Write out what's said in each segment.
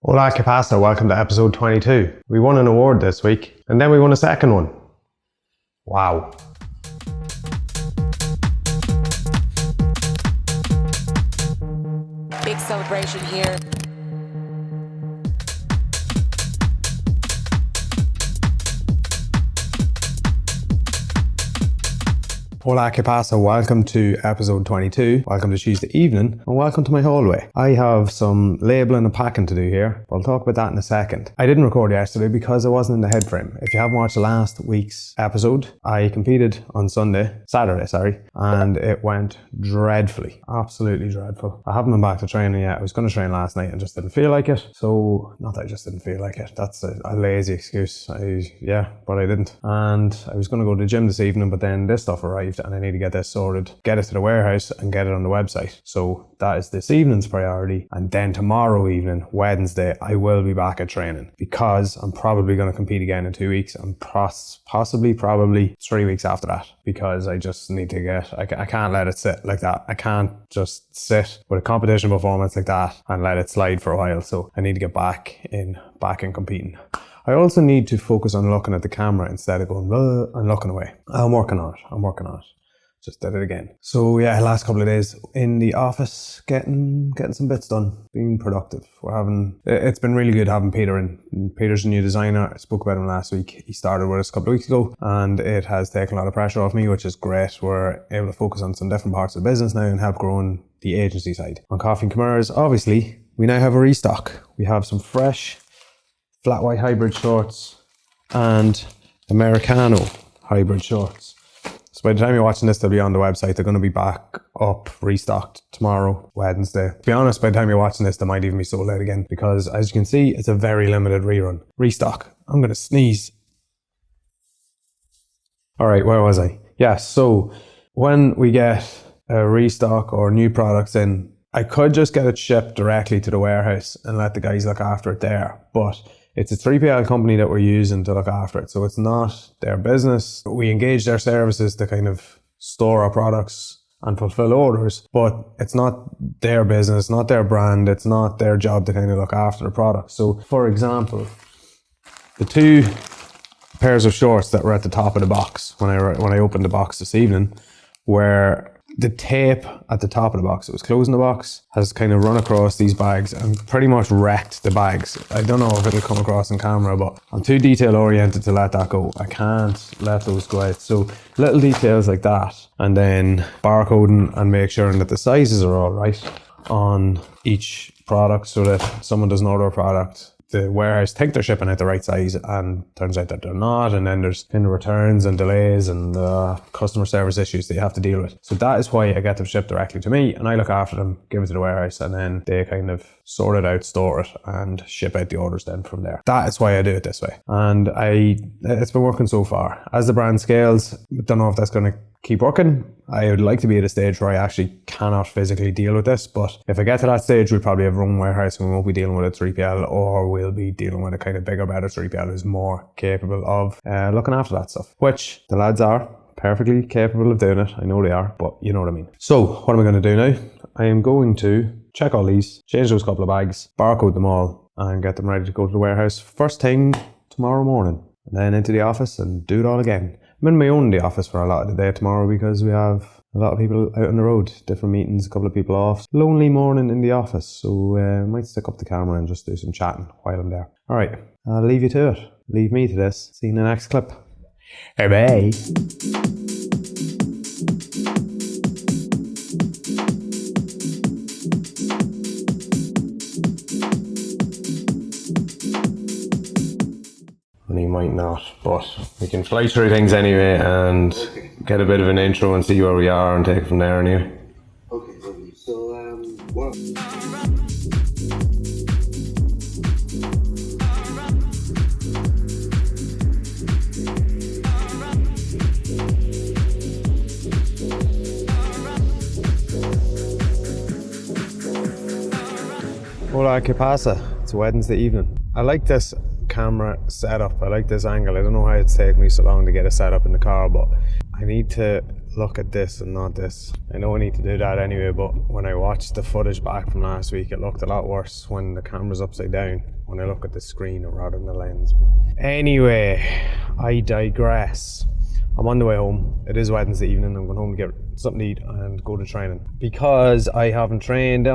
Hola, pasa? Welcome to episode 22. We won an award this week, and then we won a second one. Wow. Big celebration here. Hola, pasa? Welcome to episode 22. Welcome to Tuesday evening, and welcome to my hallway. I have some labelling and packing to do here. I'll talk about that in a second. I didn't record yesterday because I wasn't in the head frame. If you haven't watched the last week's episode, I competed on Saturday, and it went dreadfully. Absolutely dreadful. I haven't been back to training yet. I was going to train last night and just didn't feel like it. So, not that I just didn't feel like it. That's a lazy excuse. But I didn't. And I was going to go to the gym this evening, but then this stuff arrived and I need to get this sorted, get it to the warehouse and get it on the website. So that is this evening's priority. And then tomorrow evening, Wednesday, I will be back at training because I'm probably going to compete again in 2 weeks and probably 3 weeks after that, because I just need to I can't let it sit like that. I can't just sit with a competition performance like that and let it slide for a while. So I need to get back in competing. I also need to focus on looking at the camera instead of going and looking away. I'm working on it. Just did it again. So yeah, last couple of days in the office, getting some bits done, being productive. It's been really good having Peter in. Peter's a new designer. I spoke about him last week. He started with us a couple of weeks ago and it has taken a lot of pressure off me, which is great. We're able to focus on some different parts of the business now and help growing the agency side. On Coffee&Kimuras, obviously, we now have a restock. We have some fresh flat white hybrid shorts and Americano hybrid shorts. So by the time you're watching this, they'll be on the website. They're going to be back up, restocked tomorrow, Wednesday. To be honest, by the time you're watching this, they might even be sold out again because, as you can see, it's a very limited rerun. Restock. I'm going to sneeze. All right, where was I? Yeah, so when we get a restock or new products in, I could just get it shipped directly to the warehouse and let the guys look after it there, but it's a 3PL company that we're using to look after it. So it's not their business. We engage their services to kind of store our products and fulfill orders, but it's not their business, not their brand. It's not their job to kind of look after the product. So for example, the two pairs of shorts that were at the top of the box when I opened the box this evening were the tape at the top of the box. It was closing the box, has kind of run across these bags and pretty much wrecked the bags. I don't know if it'll come across in camera, but I'm too detail oriented to let that go. I can't let those go out. So little details like that, and then barcoding and make sure that the sizes are all right on each product so that someone doesn't order a product, the warehouse think they're shipping out the right size and turns out that they're not, and then there's kind of returns and delays and customer service issues that you have to deal with. So that is why I get them shipped directly to me and I look after them, give it to the warehouse, and then they kind of sort it out, store it and ship out the orders then from there. That is why I do it this way, and it's been working so far. As the brand scales, I don't know if that's going to keep working. I would like to be at a stage where I actually cannot physically deal with this, but if I get to that stage, we'll probably have our own warehouse and we won't be dealing with a 3PL, or we'll be dealing with a kind of bigger, better 3PL who's more capable of looking after that stuff, which the lads are perfectly capable of doing it. I know they are, but you know what I mean. So what am I going to do now? I am going to check all these, change those couple of bags, barcode them all and get them ready to go to the warehouse first thing tomorrow morning, and then into the office and do it all again. I'm in my own the office for a lot of the day tomorrow because we have a lot of people out on the road, different meetings, a couple of people off. Lonely morning in the office, so I might stick up the camera and just do some chatting while I'm there. All right, I'll leave you to it. Leave me to this. See you in the next clip. Hey, bye. And he might not, but we can fly through things anyway and get a bit of an intro and see where we are and take it from there anyway. Okay, lovely. So, what? Hola, pasa? It's Wednesday evening. I like this camera setup. I like this angle. I don't know how it's taken me so long to get it set up in the car, but I need to look at this and not this. I know I need to do that anyway, but when I watched the footage back from last week, it looked a lot worse when the camera's upside down, when I look at the screen rather than the lens. But anyway, I digress. I'm on the way home. It is Wednesday evening. I'm going home to get something to eat and go to training because I haven't trained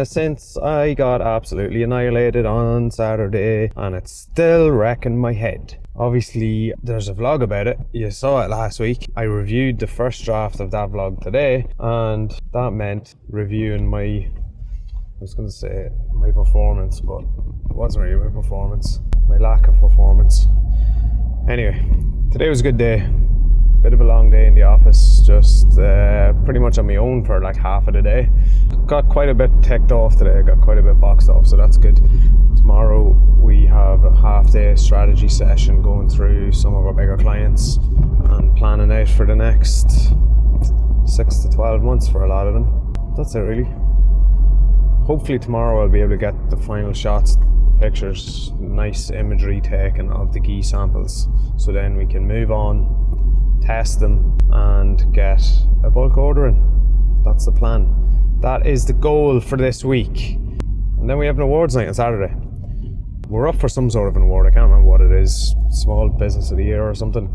since I got absolutely annihilated on Saturday, and it's still wrecking my head. Obviously, there's a vlog about it. You saw it last week. I reviewed the first draft of that vlog today, and that meant reviewing my performance, but it wasn't really my performance, my lack of performance. Anyway, today was a good day. Bit of a long day in the office, just pretty much on my own for like half of the day. Got quite a bit ticked off today, got quite a bit boxed off, so that's good. Tomorrow we have a half-day strategy session going through some of our bigger clients and planning out for the next 6 to 12 months for a lot of them. That's it really. Hopefully tomorrow I'll be able to get the final shots, pictures, nice imagery taken of the key samples, so then we can move on, test them and get a bulk order in. That's the plan. That is the goal for this week. And then we have an awards night on Saturday. We're up for some sort of an award. I can't remember what it is. Small Business of the Year or something.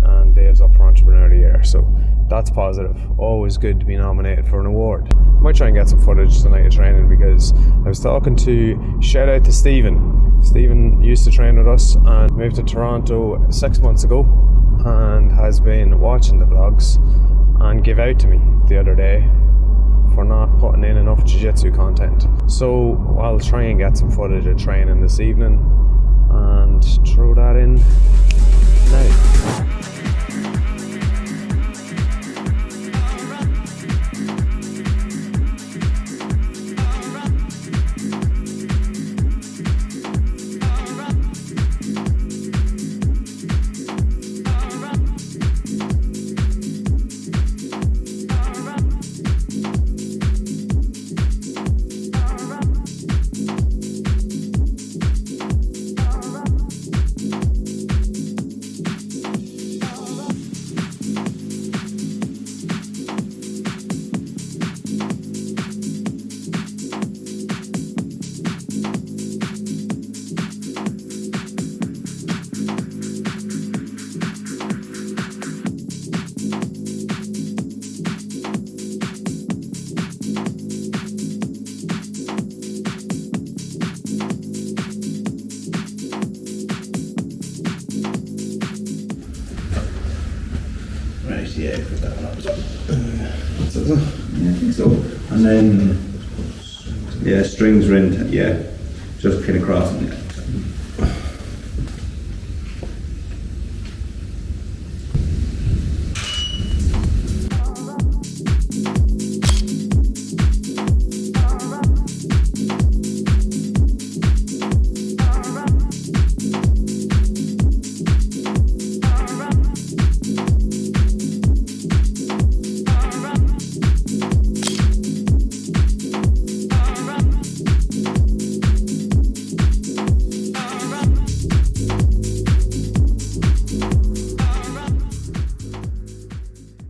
And Dave's up for Entrepreneur of the Year. So that's positive. Always good to be nominated for an award. I might try and get some footage tonight of training, because I was talking to, shout out to Stephen. Stephen used to train with us and moved to Toronto 6 months ago, and has been watching the vlogs and gave out to me the other day for not putting in enough jiu-jitsu content. So I'll try and get some footage of training this evening and throw that in now. Yeah, put that one up. Yeah, I think so. And then, yeah, strings are in, yeah, just pin across them. Yeah.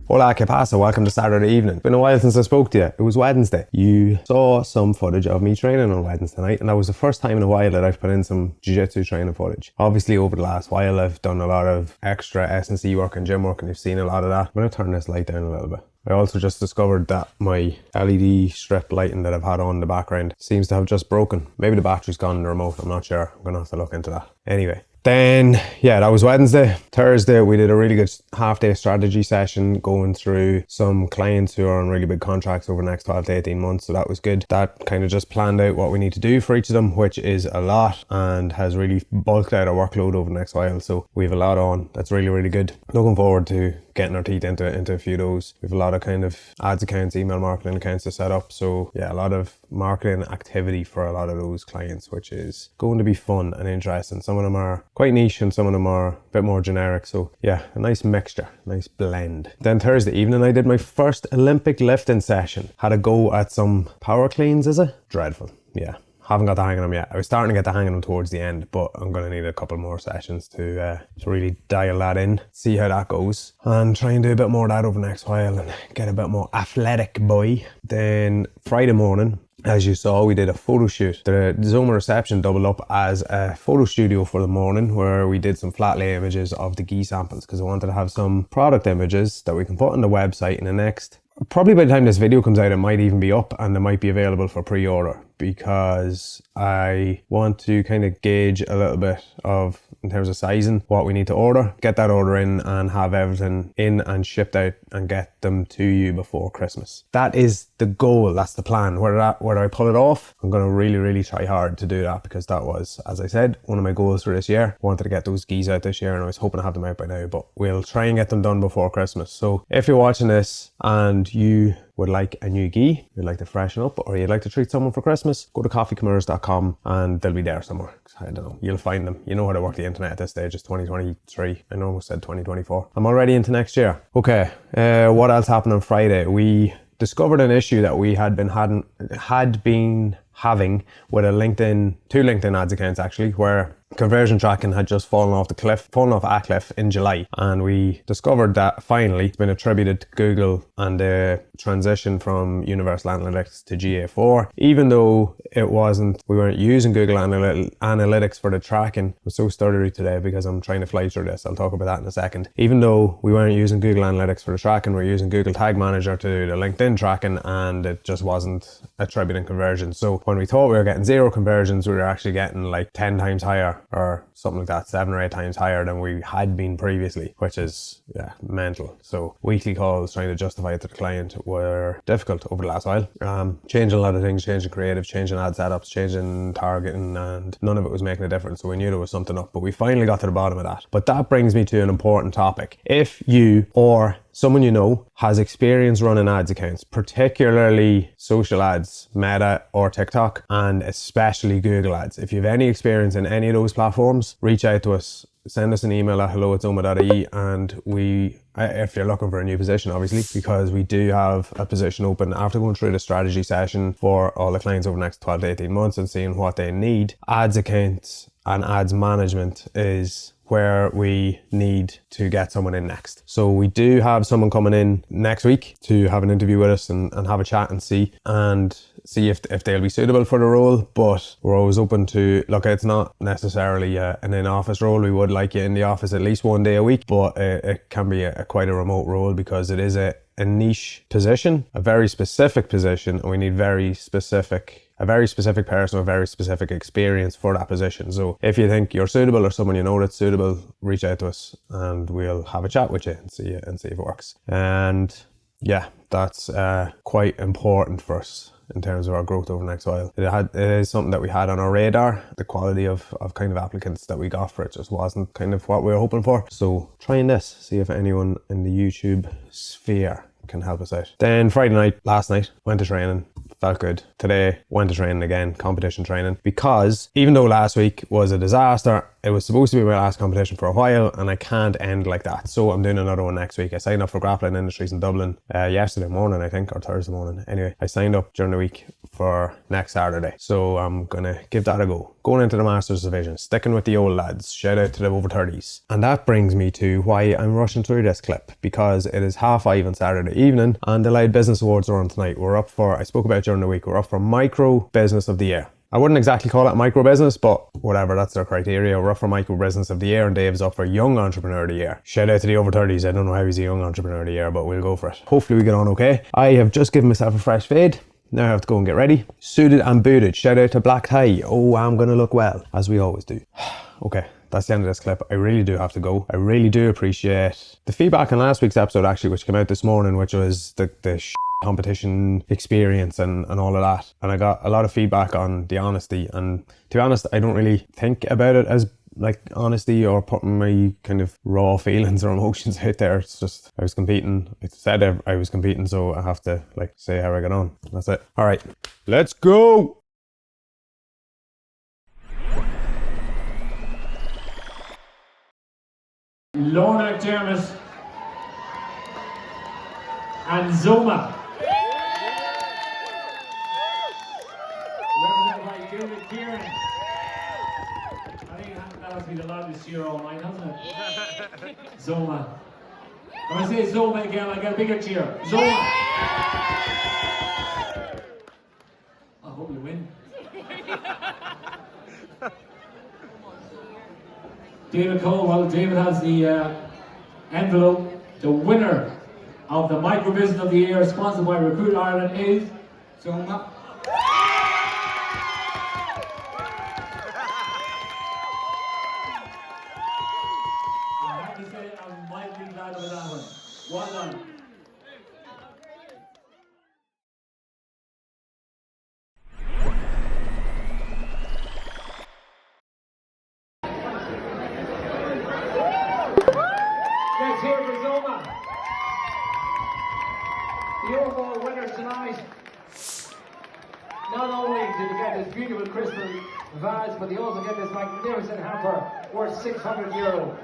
Hola, pasa? Welcome to Saturday evening. Been a while since I spoke to you. It was Wednesday. You saw some footage of me training on Wednesday night, and that was the first time in a while that I've put in some jiu-jitsu training footage. Obviously, over the last while, I've done a lot of extra S&C work and gym work, and you've seen a lot of that. I'm going to turn this light down a little bit. I also just discovered that my LED strip lighting that I've had on in the background seems to have just broken. Maybe the battery's gone in the remote, I'm not sure. I'm going to have to look into that. Anyway. Then, yeah, that was Wednesday. Thursday, we did a really good half-day strategy session going through some clients who are on really big contracts over the next 12 to 18 months. So that was good. That kind of just planned out what we need to do for each of them, which is a lot, and has really bulked out our workload over the next while. So we have a lot on. That's really, really good. Looking forward to getting our teeth into a few of those. We have a lot of kind of ads accounts, email marketing accounts to set up. So yeah, a lot of marketing activity for a lot of those clients, which is going to be fun and interesting. Some of them are quite niche and some of them are a bit more generic. So yeah, a nice mixture, nice blend. Then Thursday evening, I did my first Olympic lifting session. Had a go at some power cleans, is it? Dreadful. Yeah. Haven't got the hang of them yet. I was starting to get the hang of them towards the end, but I'm going to need a couple more sessions to really dial that in, see how that goes, and try and do a bit more of that over the next while and get a bit more athletic, boy. Then Friday morning, as you saw, we did a photo shoot. The ZOMA reception doubled up as a photo studio for the morning, where we did some flat lay images of the ghee samples, because I wanted to have some product images that we can put on the website in the next, probably by the time this video comes out, it might even be up and it might be available for pre-order, because I want to kind of gauge a little bit of, in terms of sizing, what we need to order, get that order in and have everything in and shipped out and get them to you before Christmas. That is the goal, that's the plan. Whether I pull it off, I'm going to really try hard to do that, because that was, as I said, one of my goals for this year. I wanted to get those geese out this year and I was hoping to have them out by now, but we'll try and get them done before Christmas. So if you're watching this and you would like a new ghee, you'd like to freshen up, or you'd like to treat someone for Christmas, go to Coffee&Kimuras.com and they'll be there somewhere. I don't know, you'll find them. You know how to work the internet at this stage. It's 2023. I almost said 2024. I'm already into next year. Okay, what else happened on Friday? We discovered an issue that we had been having with two LinkedIn ads accounts actually, where conversion tracking had just fallen off a cliff in July, and we discovered that finally it's been attributed to Google and the transition from Universal Analytics to GA4. Even though we weren't using Google Analytics for the tracking. I'm so stuttery today because I'm trying to fly through this. I'll talk about that in a second. Even though we weren't using Google Analytics for the tracking, we're using Google Tag Manager to do the LinkedIn tracking, and it just wasn't attributing conversions. So when we thought we were getting 0 conversions, we were actually getting like 10 times higher, or something like that, 7 or 8 times higher than we had been previously, which is mental. So weekly calls trying to justify it to the client were difficult over the last while. Changing a lot of things, changing creative, changing ad setups, changing targeting, and none of it was making a difference. So we knew there was something up, but we finally got to the bottom of that. But that brings me to an important topic. If you or someone you know has experience running ads accounts, particularly social ads, Meta or TikTok, and especially Google ads, if you have any experience in any of those platforms, reach out to us. Send us an email at hello@zoma.ie, and if you're looking for a new position, obviously, because we do have a position open after going through the strategy session for all the clients over the next 12 to 18 months and seeing what they need. Ads accounts and ads management is where we need to get someone in next. So we do have someone coming in next week to have an interview with us and have a chat and see if they'll be suitable for the role. But we're always open to, look, it's not necessarily an in-office role. We would like you in the office at least 1 day a week, but it can be quite a remote role, because it is a niche position, a very specific position, and we need a very specific person with very specific experience for that position. So if you think you're suitable, or someone you know that's suitable, reach out to us and we'll have a chat with you and see if it works. And yeah, that's quite important for us in terms of our growth over the next while. It is something that we had on our radar. The quality of kind of applicants that we got for it just wasn't kind of what we were hoping for. So trying this, see if anyone in the YouTube sphere can help us out. Then last night, went to training. Felt good. Today, went to training again, competition training, because even though last week was a disaster, it was supposed to be my last competition for a while, and I can't end like that. So I'm doing another one next week. I signed up for Grappling Industries in Dublin yesterday morning, I think, or Thursday morning. Anyway, I signed up during the week for next Saturday. So I'm going to give that a go. Going into the Masters Division, sticking with the old lads. Shout out to the over 30s. And that brings me to why I'm rushing through this clip, because it is 5:30 on Saturday evening and the Louth Business Awards are on tonight. I spoke about it during the week, we're up for Micro Business of the Year. I wouldn't exactly call it micro business, but whatever, that's their criteria. We're up for Micro Business of the Year, and Dave's up for Young Entrepreneur of the Year. Shout out to the over 30s. I don't know how he's a Young Entrepreneur of the Year, but we'll go for it. Hopefully we get on okay. I have just given myself a fresh fade. Now I have to go and get ready. Suited and booted. Shout out to Black Tie. Oh, I'm going to look well, as we always do. Okay, that's the end of this clip. I really do have to go. I really do appreciate the feedback on last week's episode, actually, which came out this morning, which was the competition experience and all of that. And I got a lot of feedback on the honesty. And to be honest, I don't really think about it as like honesty or putting my kind of raw feelings or emotions out there. It's just, I was competing. I said I was competing, so I have to like say how I got on. That's it. All right, let's go. Lorna McDermott and ZOMA. Represented by David Kieran. I think that has to be the loudest cheer all night, hasn't it? ZOMA. When I say ZOMA again, I get a bigger cheer. ZOMA! I hope you win. David Cole, well, David has the envelope. The winner of the Micro Business of the Year, sponsored by Recruit Ireland, is ZOMA. I have to say, I'm mildly glad of that one. Well done. Let's hear for ZOMA. The overall winners tonight. Not only did they get this beautiful crystal vase, but they also get this magnificent hamper worth €600.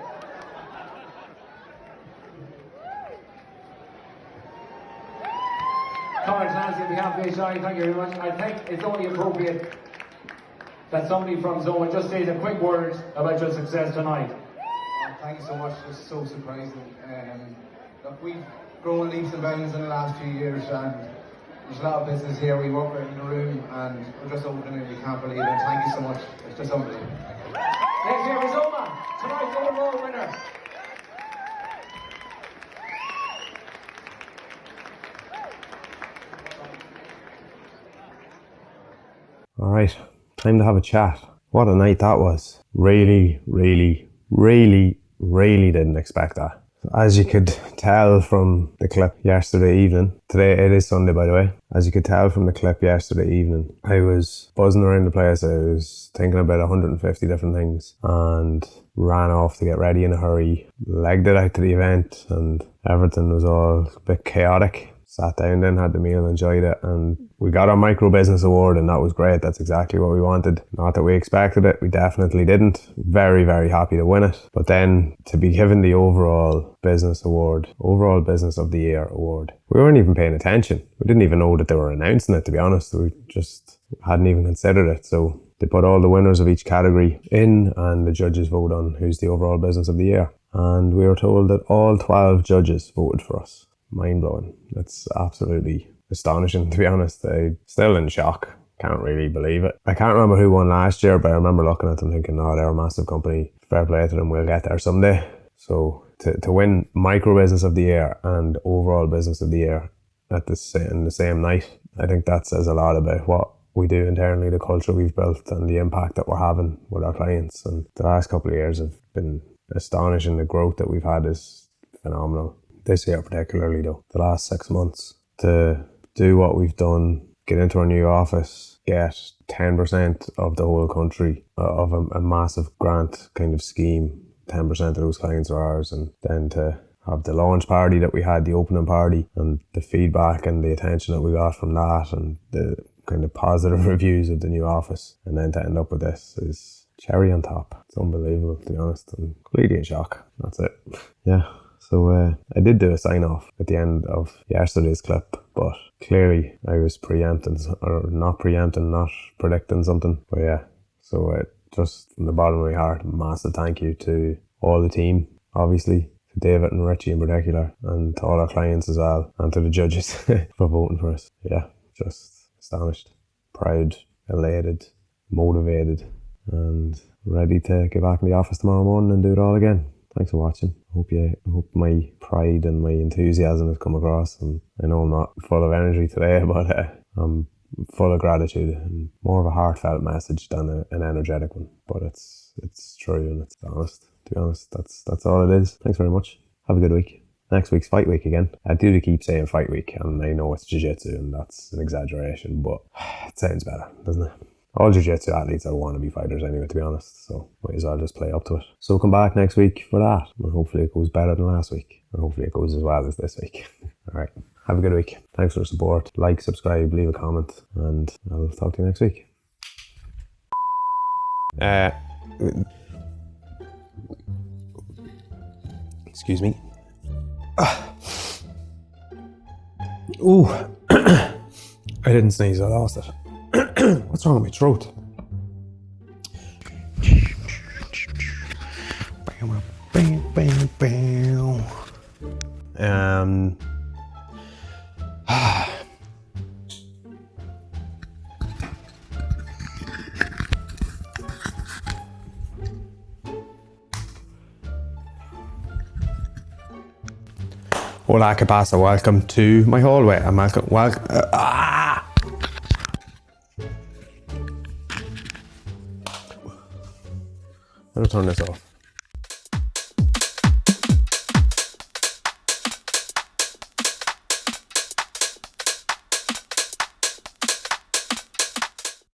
Colin Clancy on behalf of HI, thank you very much. I think it's only appropriate that somebody from ZOMA just says a quick word about your success tonight. Thank you so much. It's so surprising. Look, we've grown leaps and bounds in the last few years, and there's a lot of business here. We work right in the room, and we're just opening it. We can't believe it. Thank you so much. It's just unbelievable. Let's hear for ZOMA, tonight's overall winner. All right, time to have a chat. What a night that was. Really didn't expect that. As you could tell from the clip yesterday evening, today it is Sunday by the way, as you could tell from the clip yesterday evening, I was buzzing around the place. I was thinking about 150 different things and ran off to get ready in a hurry, legged it out to the event, and everything was all a bit chaotic. Sat down then, had the meal, enjoyed it, and we got our Micro Business Award, and that was great. That's exactly what we wanted. Not that we expected it, we definitely didn't. Very happy to win it. But then to be given the Overall Business Award, Overall Business of the Year Award, we weren't even paying attention. We didn't even know that they were announcing it, to be honest. We just hadn't even considered it. So they put all the winners of each category in, and the judges vote on who's the Overall Business of the Year. And we were told that all 12 judges voted for us. Mind-blowing. It's absolutely astonishing, to be honest. I'm still in shock. Can't really believe it. I can't remember who won last year, but I remember looking at them thinking, oh, they're a massive company. Fair play to them, we'll get there someday. So to win Micro Business of the Year and Overall Business of the Year in the same night, I think that says a lot about what we do internally, the culture we've built, and the impact that we're having with our clients. And the last couple of years have been astonishing. The growth that we've had is phenomenal. This year particularly though, the last 6 months, to do what we've done, get into our new office, get 10% of the whole country of a massive grant kind of scheme, 10% of those clients are ours, and then to have the launch party that we had, the opening party, and the feedback and the attention that we got from that, and the kind of positive reviews of the new office, and then to end up with this is cherry on top. It's unbelievable, to be honest. I'm completely in shock. That's it. Yeah. So I did do a sign-off at the end of yesterday's clip, but clearly I was not predicting something. But yeah, so just from the bottom of my heart, massive thank you to all the team, obviously, to David and Richie in particular, and to all our clients as well, and to the judges for voting for us. Yeah, just astonished, proud, elated, motivated, and ready to get back in the office tomorrow morning and do it all again. Thanks for watching. I hope my pride and my enthusiasm has come across. And I know I'm not full of energy today, but I'm full of gratitude and more of a heartfelt message than an energetic one. But it's true and it's honest. To be honest, that's all it is. Thanks very much. Have a good week. Next week's fight week again. I do keep saying fight week, and I know it's jiu-jitsu and that's an exaggeration, but it sounds better, doesn't it? All jiu-jitsu athletes are wannabe fighters anyway, to be honest, so might as well just play up to it. So come back next week for that, and hopefully it goes better than last week, and hopefully it goes as well as this week. Alright, have a good week. Thanks for the support. Like, subscribe, leave a comment, and I'll talk to you next week. Excuse me. Ooh, I didn't sneeze, I lost it. What's wrong with my throat? Hola, pasa? Welcome to my hallway. I'm welcome. I'm gonna turn this off.